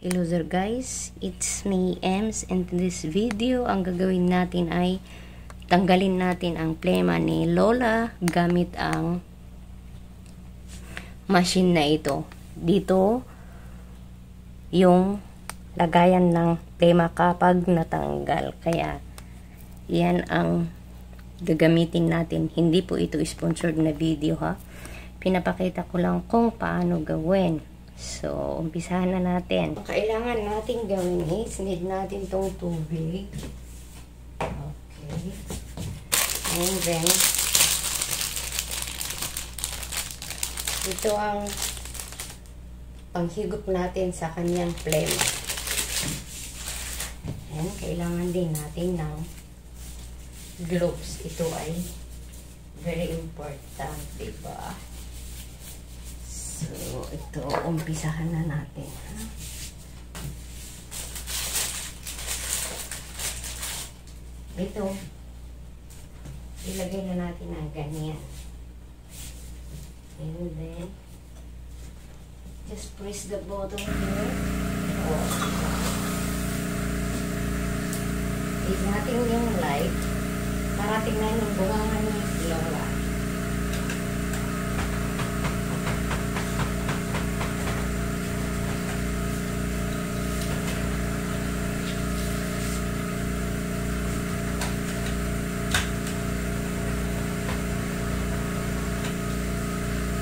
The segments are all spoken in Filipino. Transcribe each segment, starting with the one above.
Hello there guys, it's me Ems, and in this video ang gagawin natin ay tanggalin natin ang plema ni Lola gamit ang machine na ito. Dito yung lagayan ng plema kapag natanggal, kaya yan ang gagamitin natin. Hindi po ito sponsored na video ha, pinapakita ko lang kung paano gawin. So, umpisahan na natin. Kailangan natin gawin is, need natin tong tubig. Okay. And then, ito ang panghigop natin sa kanyang plema. And, kailangan din natin ng gloves. Ito ay very important, diba? So, ito, umpisahan na natin. Ito, ilagay na natin ng ganyan. And then, just press the bottom here. Oh. Hit natin yung light para tingnan yung bungangan ni Lola.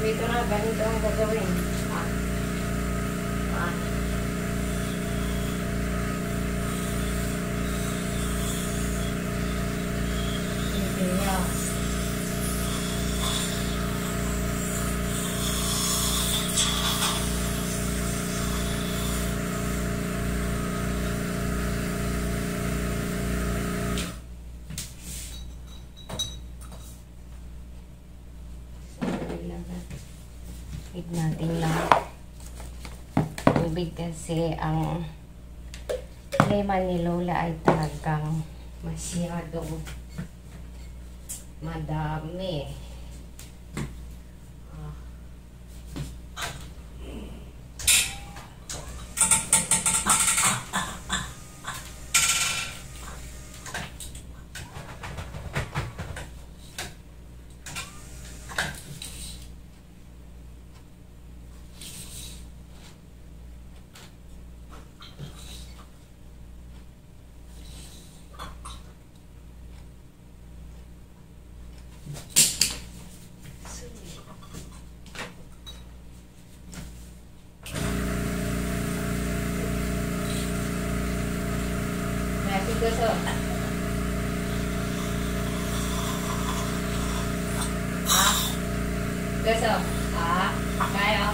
Ito na, ganito ang gagawin. Hit natin lang tubig kasi ang plema ni Lola ay talagang masyadong madami. Gusto. Gusto. Kaya.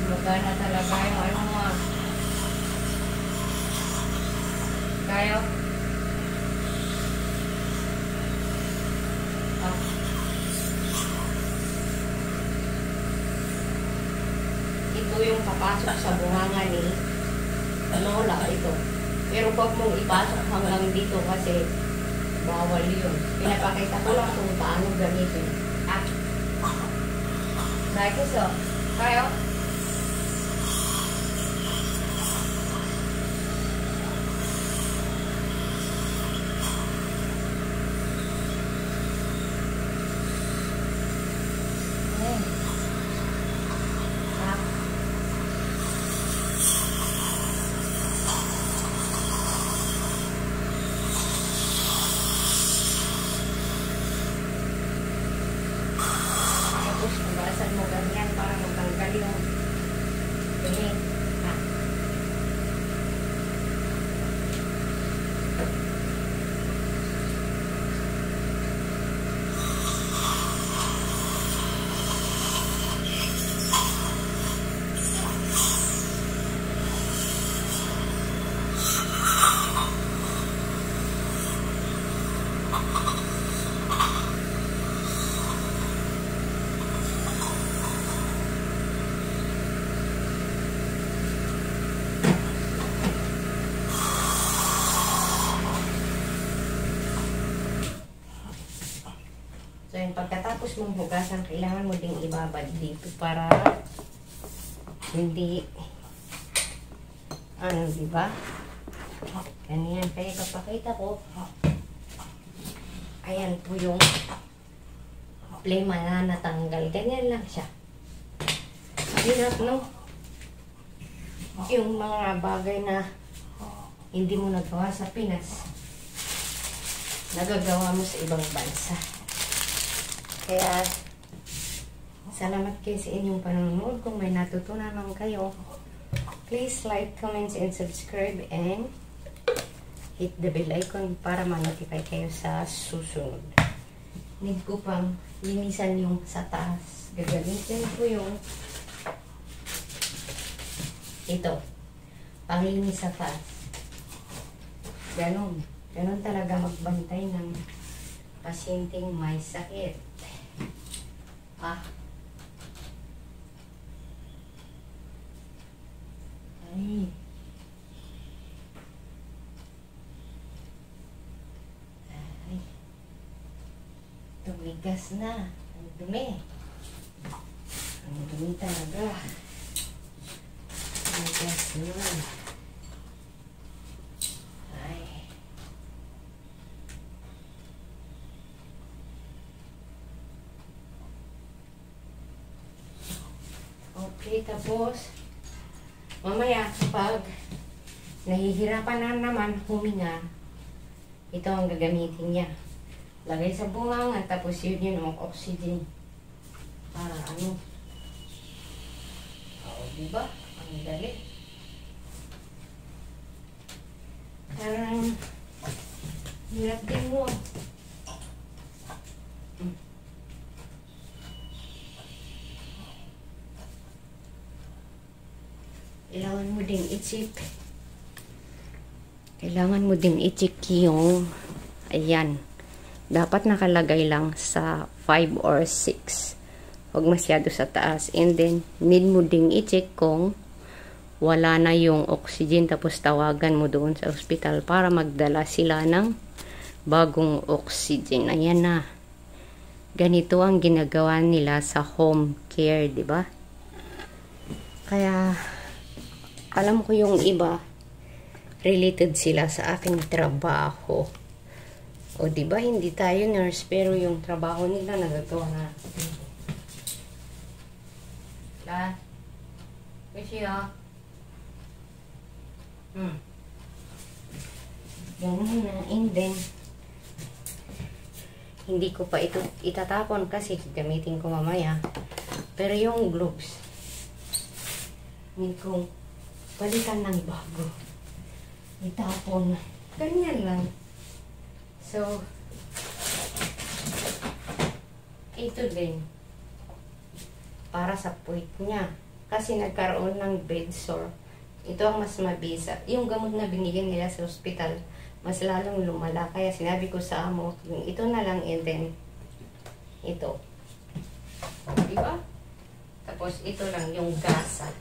Magana talaga yung ano mo. Kaya. Ito yung papasok sa bunganga ni Lola. Ito. Pero pag mong ipasok hanggang dito kasi bawal yun. Pinapakita ko lang kung paano gamitin. Like so. Kaya? Bawasan mo ganyan para magtanggal yung dumi. So, yun, pagkatapos mong hugasan, kailangan mo ding ibabad dito para hindi Ano, diba? Ganyan. Kaya papakita ko. Ayan po yung plema na natanggal. Ganyan lang siya. Hirap, no? Yung mga bagay na hindi mo nagawa sa Pinas, nagagawa mo sa ibang bansa. Kaya, salamat kayo sa inyong panonood. Kung may natutunan man kayo, please like, comments, and subscribe, and hit the bell icon para ma-notify kayo sa susunod. Need ko pang linisan yung sa taas. Gagamitin ko yung ito. Panglinis sa taas. Ganon. Ganon talaga magbantay ng pasyenteng may sakit. Ah. Ay. Ay. Tumigas na. Ang dumi. Ang dumi talaga. Tumigas na. Ay. Okay, tapos mamaya kapag nahihirapan na naman huminga, ito ang gagamitin niya. Lagay sa bunganga, tapos yun yung oxygen. Para ano? Oo, diba? Ang dali. Parang hirap din mo. Kailangan mo din i-check. Kailangan mo din i-check yung ayan. Dapat nakalagay lang sa 5 or 6. Huwag masyado sa taas. And then, need mo din i-check kung wala na yung oxygen. Tapos tawagan mo doon sa hospital para magdala sila ng bagong oxygen. Ayan na. Ganito ang ginagawa nila sa home care, di ba? Kaya alam ko yung iba, related sila sa aking trabaho. O diba, hindi tayo nurse, pero yung trabaho nila nagagawa natin. La? Kasi ganun na. And then, hindi ko pa ito itatapon kasi gamitin ko mamaya. Pero yung gloves, hindi ko balikan ng bago. Itapon. Ganyan lang. So, ito din. Para sa puwit niya. Kasi nagkaroon ng bed sore. Ito ang mas mabisa. Yung gamot na binigyan nila sa hospital, mas lalong lumala. Kaya sinabi ko sa amo, yung ito na lang and then, ito. Diba? Tapos ito lang, yung gasa.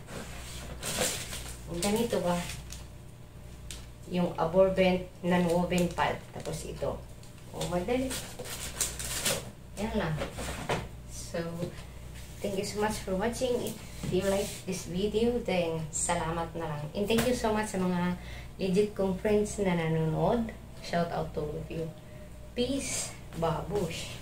Ganito ba? Yung absorbent non-woven pad. Tapos ito. O, madali. Yan lang. So, thank you so much for watching. If you like this video, then salamat na lang. And thank you so much sa mga legit kong friends na nanonood. Shout out to all of you. Peace. Babush.